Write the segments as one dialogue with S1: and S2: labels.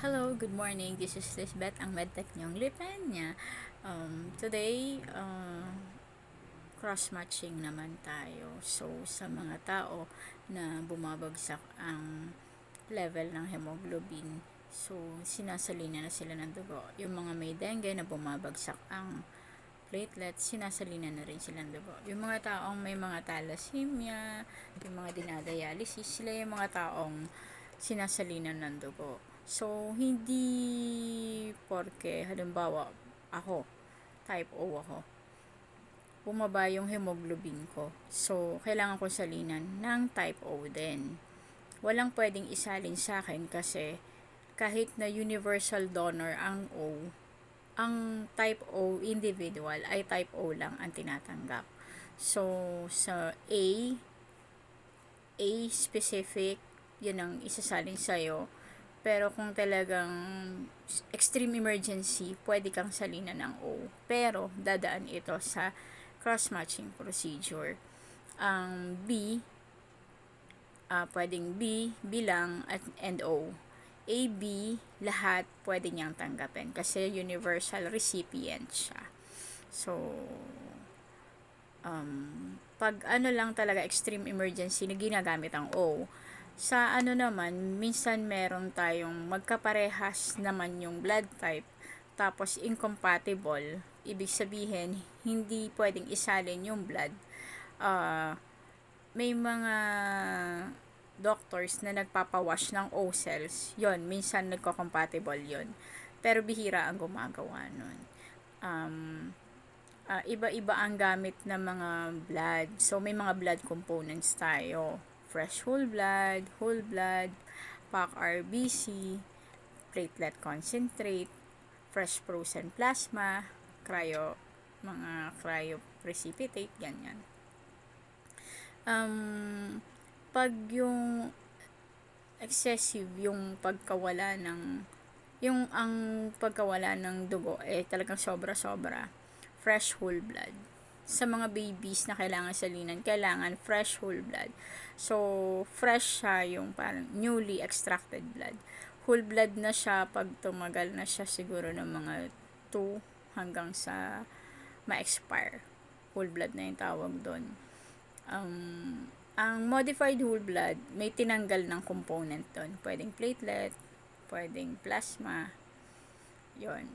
S1: Hello, good morning. This is Lisbeth, ang medtech niyong Lipenya. Today, cross-matching naman tayo. So, sa mga tao na bumabagsak ang level ng hemoglobin, so, sinasalina na sila ng dugo. Yung mga may dengue na bumabagsak ang platelets, sinasalina na rin sila ng dugo. Yung mga taong may mga thalassemia, yung mga dinadialysis, sila yung mga taong sinasalina ng dugo. So, hindi porke, halimbawa, ako, type O ako, bumaba yung hemoglobin ko. So, kailangan ko salinan ng type O din. Walang pwedeng isalin sa akin kasi kahit na universal donor ang O, ang type O individual ay type O lang ang tinatanggap. So, sa A specific, yun ang isasalin sa'yo. Pero kung talagang extreme emergency, pwede kang salina ng O. Pero dadaan ito sa cross-matching procedure. Ang B, pwedeng B lang and O. A, B, lahat pwede niyang tanggapin kasi universal recipient siya. So, pag ano lang talaga extreme emergency na ginagamit ang O. Sa ano naman, minsan meron tayong magkaparehas naman yung blood type, tapos incompatible, ibig sabihin, hindi pwedeng isalin yung blood. May mga doctors na nagpapawash ng O cells, yon minsan nagko-compatible yon, pero bihira ang gumagawa nun. Iba-iba ang gamit ng mga blood. So, may mga blood components tayo. Fresh whole blood, pack RBC, platelet concentrate, fresh frozen plasma, mga cryo precipitate, ganyan. Pag yung excessive, yung pagkawala ng dugo, talagang sobra-sobra, fresh whole blood. Sa mga babies na kailangan salinan, kailangan fresh whole blood. So, fresh siya yung parang newly extracted blood. Whole blood na siya pag tumagal na siya siguro ng mga 2 hanggang sa ma-expire. Whole blood na yung tawag doon. Ang modified whole blood, may tinanggal ng component doon. Pwedeng platelet, pwedeng plasma, yon.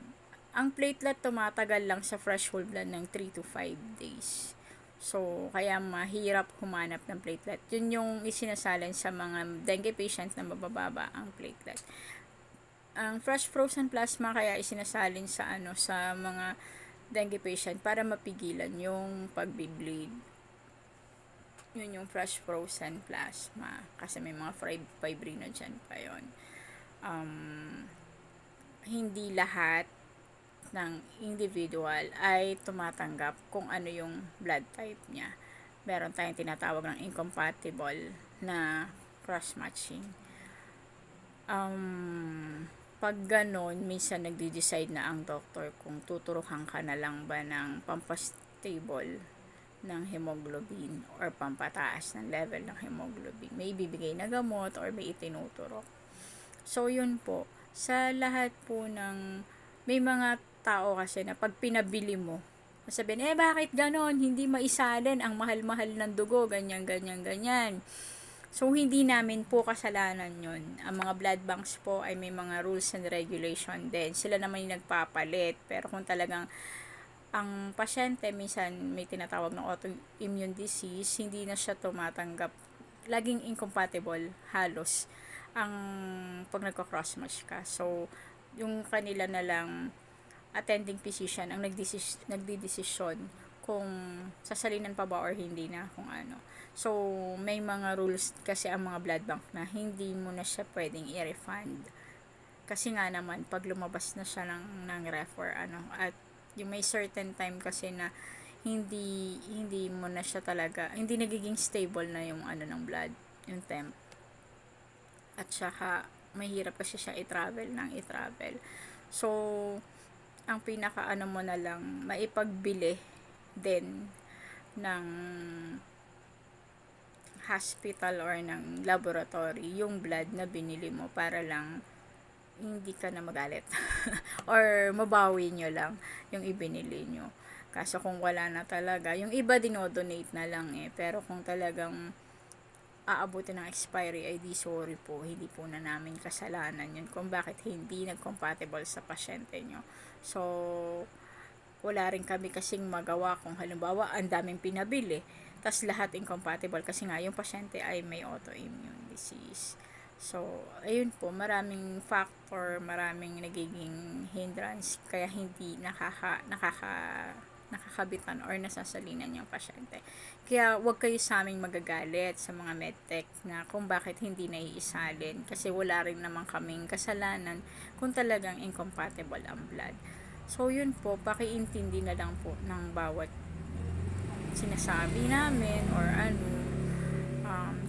S1: Ang platelet tumatagal lang sa fresh whole blood ng 3 to 5 days. So, kaya mahirap humanap ng platelet. Yun yung isinasalin sa mga dengue patient na mabababa ang platelet. Ang fresh frozen plasma kaya isinasalin sa mga dengue patient para mapigilan yung pagbi-bleed. Yun yung fresh frozen plasma kasi may mga fibrinogen pa yon. Hindi lahat ng individual ay tumatanggap kung ano yung blood type niya. Meron tayong tinatawag ng incompatible na cross-matching. Pag ganon, minsan nagde-decide na ang doctor kung tuturukan ka na lang ba ng pampastable ng hemoglobin or pampataas ng level ng hemoglobin. May ibibigay na gamot or may itinuturok. So, yun po. Sa lahat po ng may mga tao kasi na pag pinabili mo, sabihin, bakit ganon? Hindi maisalin, ang mahal-mahal ng dugo, ganyan, ganyan, ganyan. So, hindi namin po kasalanan yun. Ang mga blood banks po ay may mga rules and regulation din. Sila naman yung nagpapalit. Pero kung talagang ang pasyente minsan may tinatawag na autoimmune disease, hindi na siya tumatanggap. Laging incompatible halos ang pag nagko-cross-match ka. So, yung kanila na lang attending physician ang nagdidesisyon kung sasalinan pa ba or hindi na, kung ano. So, may mga rules kasi ang mga blood bank na hindi mo na siya pwedeng i-refund. Kasi nga naman, pag lumabas na siya ng refer, at yung may certain time kasi na hindi mo na siya talaga, hindi nagiging stable na yung ng blood, yung temp. At saka, mahirap kasi siya i-travel. So, ang pinaka mo na lang, maipagbili din ng hospital or ng laboratory yung blood na binili mo para lang hindi ka na magalit. Or mabawi nyo lang yung ibinili nyo. Kaso kung wala na talaga, yung iba dinodonate na lang eh. Pero kung talagang aabutin ng expiry ay di sorry po, hindi po na namin kasalanan yun kung bakit hindi nag-compatible sa pasyente nyo. So, wala rin kami kasing magawa kung halimbawa ang daming pinabili tas lahat incompatible kasi nga yung pasyente ay may autoimmune disease. So, ayun po, maraming factor, maraming nagiging hindrance kaya hindi nakakabitan or nasasalinan yung pasyente. Kaya wag kayo sa aming magagalit sa mga medtech na kung bakit hindi naiisalin kasi wala rin naman kaming kasalanan kung talagang incompatible ang blood. So, yun po, pakiintindi na lang po ng bawat sinasabi namin or ano.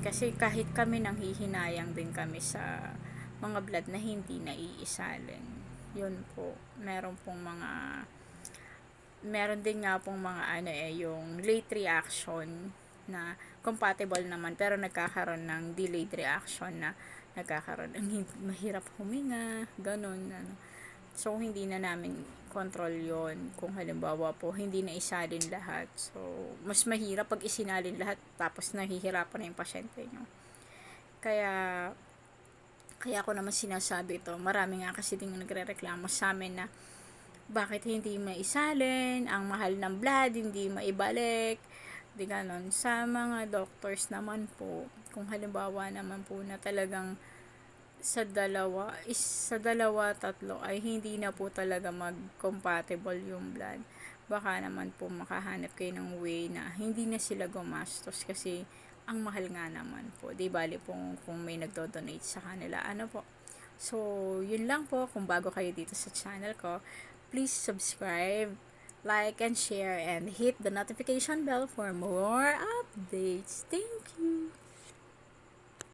S1: Kasi kahit kami nanghihinayang din kami sa mga blood na hindi naiisalin. Yun po, meron din nga pong mga yung late reaction na compatible naman pero nagkakaroon ng delayed reaction na nagkakaroon ng mahirap huminga, ganun ano. So, hindi na namin control yon kung halimbawa po, hindi na isalin lahat. So, mas mahirap pag isinalin lahat tapos nahihirapan na yung pasyente nyo. Kaya ako naman sinasabi ito. Marami nga kasi din nagre-reklamo sa amin na bakit hindi maisalin, ang mahal ng blood, hindi maibalik, di ganon. Sa mga doctors naman po, kung halimbawa naman po na talagang sa dalawa, tatlo ay hindi na po talaga mag-compatible yung blood. Baka naman po makahanap kayo ng way na hindi na sila gumastos kasi ang mahal nga naman po. Di bali po kung may nagdo-donate sa kanila. Ano po? So, yun lang po. Kung bago kayo dito sa channel ko, please subscribe, like, and share, and hit the notification bell for more updates. Thank you!